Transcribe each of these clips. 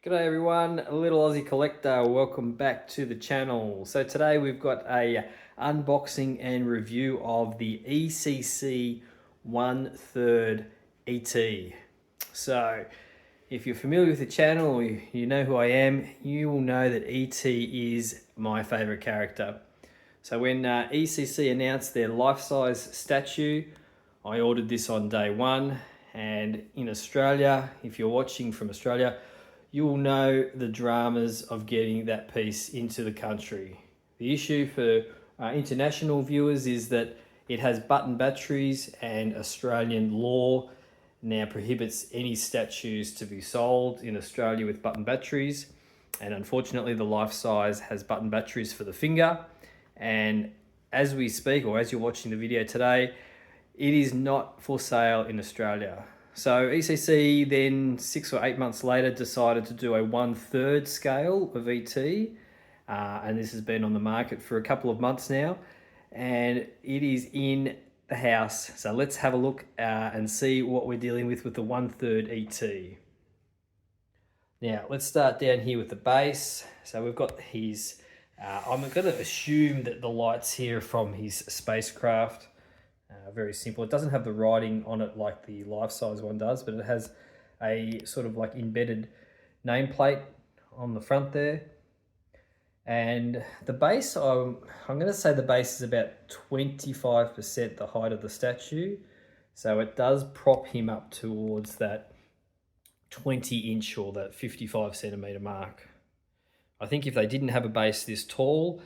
G'day everyone, a little Aussie collector. Welcome back to the channel. So today we've got a unboxing and review of the ECC 1/3 ET. So if you're familiar with the channel or you know who I am, you will know that ET is my favorite character. So when ECC announced their life-size statue, I ordered this on day one, and in Australia, if you're watching from Australia, you will know the dramas of getting that piece into the country. The issue for international viewers is that it has button batteries, and Australian law now prohibits any statues to be sold in Australia with button batteries. And unfortunately, the life size has button batteries for the finger. And as we speak, or as you're watching the video today, it is not for sale in Australia. So ECC then 6 or 8 months later decided to do a 1/3 scale of ET, and this has been on the market for a couple of months now, and it is in the house. So let's have a look and see what we're dealing with the 1/3 ET. Now let's start down here with the base. So we've got his, I'm going to assume that the lights here are from his spacecraft. Very simple. It doesn't have the writing on it like the life-size one does, but it has a sort of like embedded nameplate on the front there. And the base, I'm going to say the base is about 25% the height of the statue. So it does prop him up towards that 20-inch or that 55-centimeter mark. I think if they didn't have a base this tall,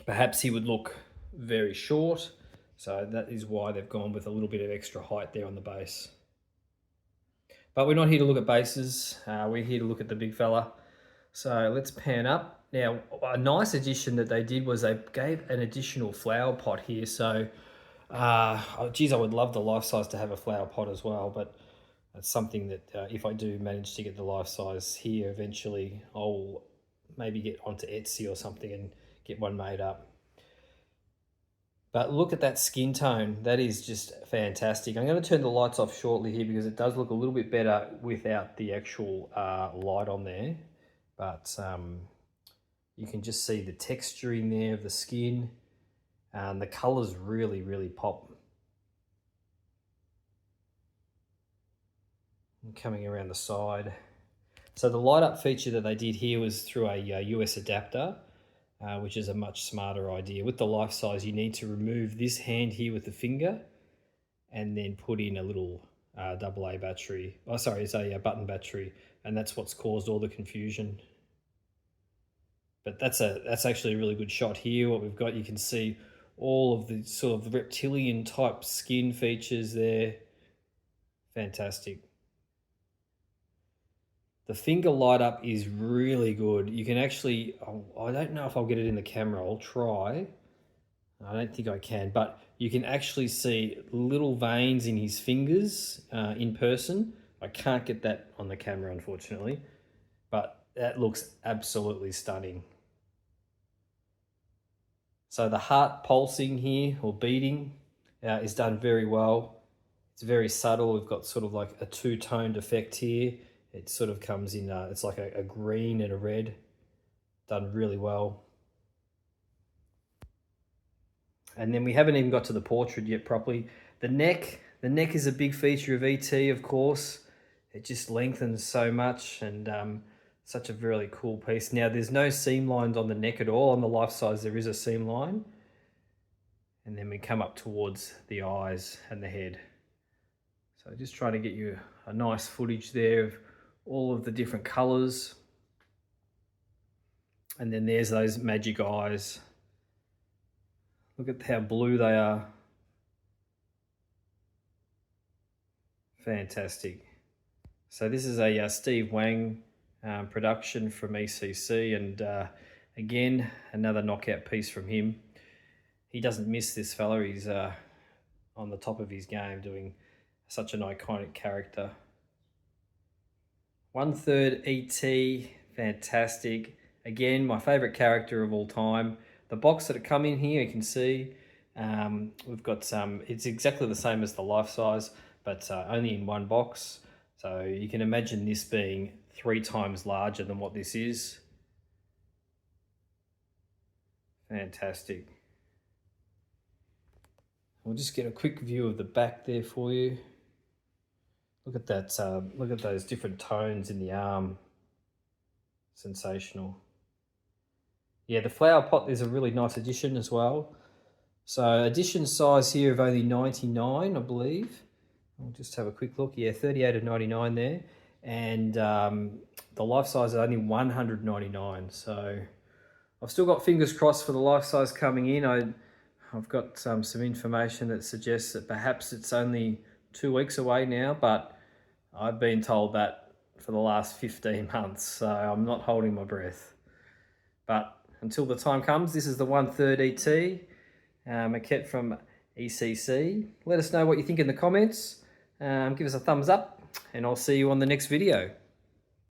perhaps he would look very short. So that is why they've gone with a little bit of extra height there on the base. But we're not here to look at bases. We're here to look at the big fella. So let's pan up. Now, a nice addition that they did was they gave an additional flower pot here. So, geez, I would love the life size to have a flower pot as well. But that's something that if I do manage to get the life size here eventually, I'll maybe get onto Etsy or something and get one made up. But look at that skin tone. That is just fantastic. I'm going to turn the lights off shortly here because it does look a little bit better without the actual light on there. But you can just see the texture in there of the skin. And the colours really, really pop. And coming around the side. So the light up feature that they did here was through a US adapter. Which is a much smarter idea. With the life size, you need to remove this hand here with the finger and then put in a little AA battery. Oh, sorry, it's a button battery, and that's what's caused all the confusion. But that's actually a really good shot here. What we've got, you can see all of the sort of reptilian type skin features there. Fantastic. The finger light up is really good. You can actually, I don't know if I'll get it in the camera, I'll try. I don't think I can, but you can actually see little veins in his fingers in person. I can't get that on the camera, unfortunately, but that looks absolutely stunning. So the heart pulsing here, or beating, is done very well. It's very subtle. We've got sort of like a two-toned effect here. It sort of comes in, it's like a green and a red, done really well. And then we haven't even got to the portrait yet properly. The neck is a big feature of ET, of course. It just lengthens so much, and such a really cool piece. Now, there's no seam lines on the neck at all. On the life size, there is a seam line. And then we come up towards the eyes and the head. So just trying to get you a nice footage there of all of the different colors. And then there's those magic eyes. Look at how blue they are. Fantastic. So this is a Steve Wang production from ECC, and again, another knockout piece from him. He doesn't miss, this fella. He's on the top of his game, doing such an iconic character. 1/3 ET, fantastic. Again, my favorite character of all time. The box that it come in here, you can see, we've got some, it's exactly the same as the life size, but only in one box. So you can imagine this being 3 times larger than what this is. Fantastic. We'll just get a quick view of the back there for you. Look at that, look at those different tones in the arm. Sensational. Yeah, the flower pot is a really nice addition as well. So addition size here of only 99, I believe. I'll just have a quick look. Yeah, 38 of 99 there. And the life size is only 199. So I've still got fingers crossed for the life size coming in. I've got some information that suggests that perhaps it's only 2 weeks away now, but I've been told that for the last 15 months, so I'm not holding my breath. But until the time comes, this is the 1/3 ET, maquette from ECC. Let us know what you think in the comments. Give us a thumbs up, and I'll see you on the next video.